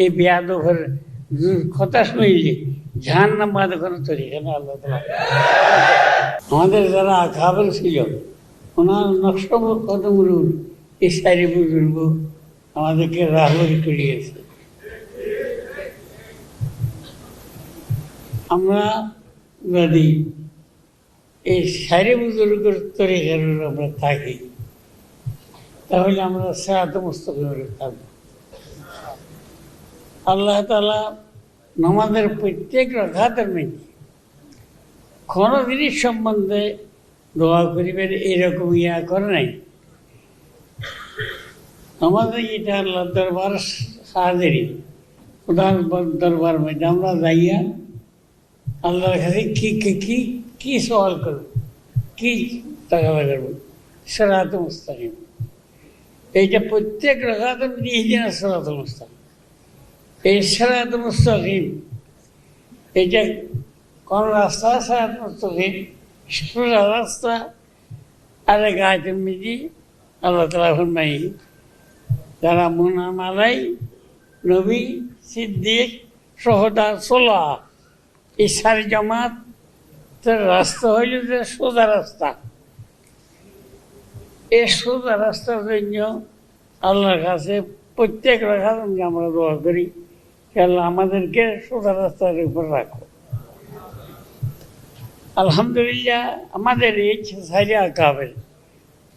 এই বেয়াদবের কথা শুনলে জাহান্নাম বাদ কোনো তরিকা না আল্লাহ তাআলা। আমাদের যারা আকাবের ছিল ওনার নকশব কদমরুল এই সারি বুজুর্গ আমাদেরকে রাহবরি করিয়েছে। আমরা যদি এই সারি বুজুর্গের তরিকার আমরা থাকি তাহলে আমরা সিরাত মুস্তাকিমে থাকবো। আল্লাহ তাআলা নামাজের প্রত্যেক রাকাতের মধ্যে কোনো জিনিস সম্বন্ধে দোয়া করিবেন এইরকম ইয়া করে নাই। আমাদের এটা আল্লাহ দরবার হাজিরি খোদার দরবার মধ্যে আমরা যাইয়া আল্লাহর কাছে কি সওয়াল করব, কি তাকাবা করব, সিরাত মুস্তাকিম। এইটা প্রত্যেক রাকাতের মধ্যে ইহদিনা সিরাতাল মুস্তাকিম। এই সিরাত মুস্তাকিম এটা কোন রাস্তা? সিরাত মুস্তাকিম সোজা রাস্তা। আর এক আয়াতের মধ্যে আল্লাহ তাআলা ফরমাই যারা মুনামালাই নবী সিদ্দিক শুহাদা সুলাহ এই সারি জামাত রাস্তা হইল যে সোজা রাস্তা। এই সোজা রাস্তার জন্য আল্লাহর কাছে প্রত্যেক রাখার আমরা দোয়া করি আল্লাহ আমাদেরকে সোজা রাস্তার উপর রাখো। আলহামদুলিল্লাহ আমাদের এই সাইরে আকাবের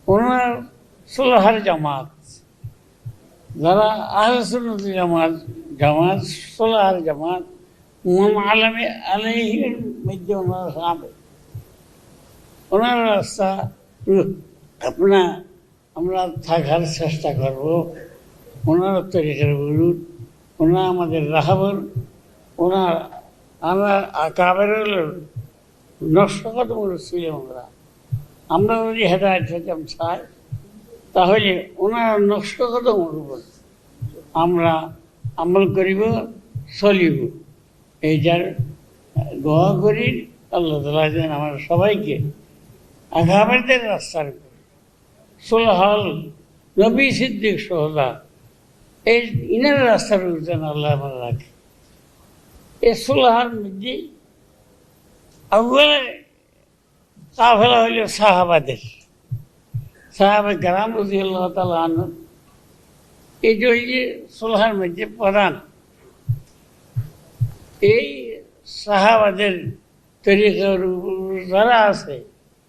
ওনার সুলহার জামাত যারা আহলে সুন্নাত জামাত সুলহার জামাত আলমে আলাইহির মধ্যে ওনার সামনে ওনার রাস্তা আমরা থাকার চেষ্টা করব। ওনার তরিকার বলুন, ওনার আমাদের রাহাবর, ওনার আমার আকাবের নকশকদম ছিলাম আমরা যদি হেদায়েত হইতাম চাই তাহলে ওনার নকশকদম উপর আমরা আমল করিব, চলিব। এইটার দোয়া করি আল্লাহ তাআলা যেন আমরা সবাইকে আকাবেরদের রাস্তার সুলহাল নবী সিদ্দিক শুহাদা এই ইনার রাস্তার যেন আল্লাহ আমরা রাখে। এই সুলহার মধ্যে আউয়ালে কাফেলা হইল সাহাবাদের, সাহাবায়ে কেরাম রাদিয়াল্লাহু তাআলা আনহু। এই যে সুলহার মধ্যে প্রধান এই সাহাবাদের তরিকার যারা আছে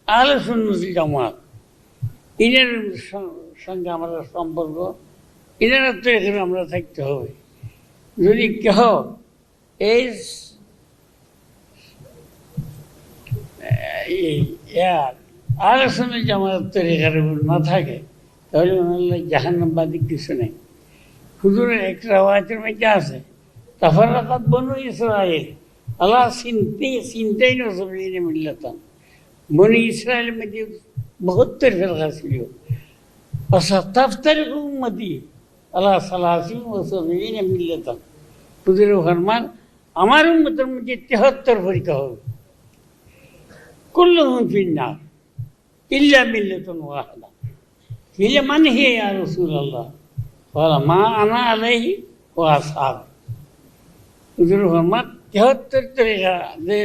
আহলে সুন্নাত জামাত ইনার সঙ্গে আমরা সম্পর্ক, ইনার তরিকার আমরা থাকতে হবে। যদি কেহ এই আহলে সুন্নাত জামাত তরিকার না থাকে তাহলে ওনার জাহান্নামবাদী কিছু নেই। হুজুরের এক রাওয়ায়াতের মধ্যে আছে তাফাররাকাত বনু ইসরাইল আলা সিনতাইন ওয়া সাবঈনা মিল্লাতান। বনি ইসরায়েলের মধ্যে 72 ফিরকা ছিল। ওয়াসাতাফতারিকু উম্মতি আলা সালাসিন ওয়া সাবঈনা মিল্লাতান। হুজুরের ফরমান আমার উম্মতের মধ্যে 73 ফিরকা হবে, কুল্লুহুম ফিন্নার ইল্লা মিল্লাতুন ওয়াহিদা। কিলা মান হিয়া ইয়া রাসূলুল্লাহ? ক্বালা মা আনা আলাইহি ওয়া আসহাবি। হুজুরের ফরমান 73 তরিকা যে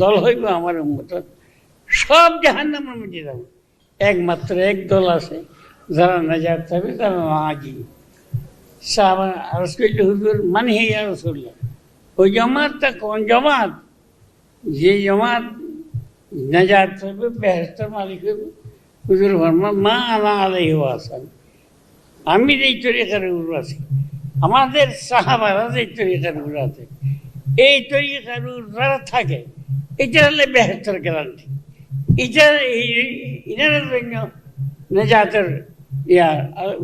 দল হইব আমার উম্মতের সব জাহান্নামের মধ্যে যাবে, একমাত্র এক দল আছে যারা নাজাত পাবে, তারা নাজি। সাহাবা আরজ কইল হুজুর মান হিয়া ইয়া রাসূলুল্লাহ? ওই জামাতটা কোন জামাত? যে জামাত নাজাত পাবে, বেহেশতের মালিক হইবে। হুজুর ফরমান মা আনা আলাইহি ওয়া আসহাবি। আমি যেই তরিকার উপর আছি, আমাদের সাহাবারা যে তরিকার উপর আছে, এই তরিকার যারা থাকে এটা হলে বেহেশতের গ্যারান্টি। এটা ইনার জন্য নাজাতের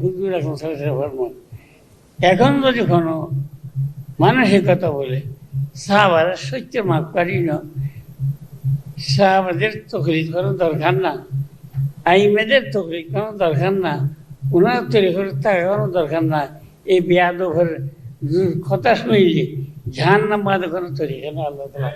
হুজুর এখন ফরমান। এখন যদি কোনো মানুষের কথা বলে সাহাবারা সত্য মাফ করি না, সাহাবাদের তকলিদ করার দরকার না, আইমেদের তকলিদ করার দরকার না, ওনার তরিকার থাকার দরকার না। এই বেয়াদবের কথা শুনলে জাহান্নাম বাদ কোনো তরিকা না আল্লাহ তাআলা।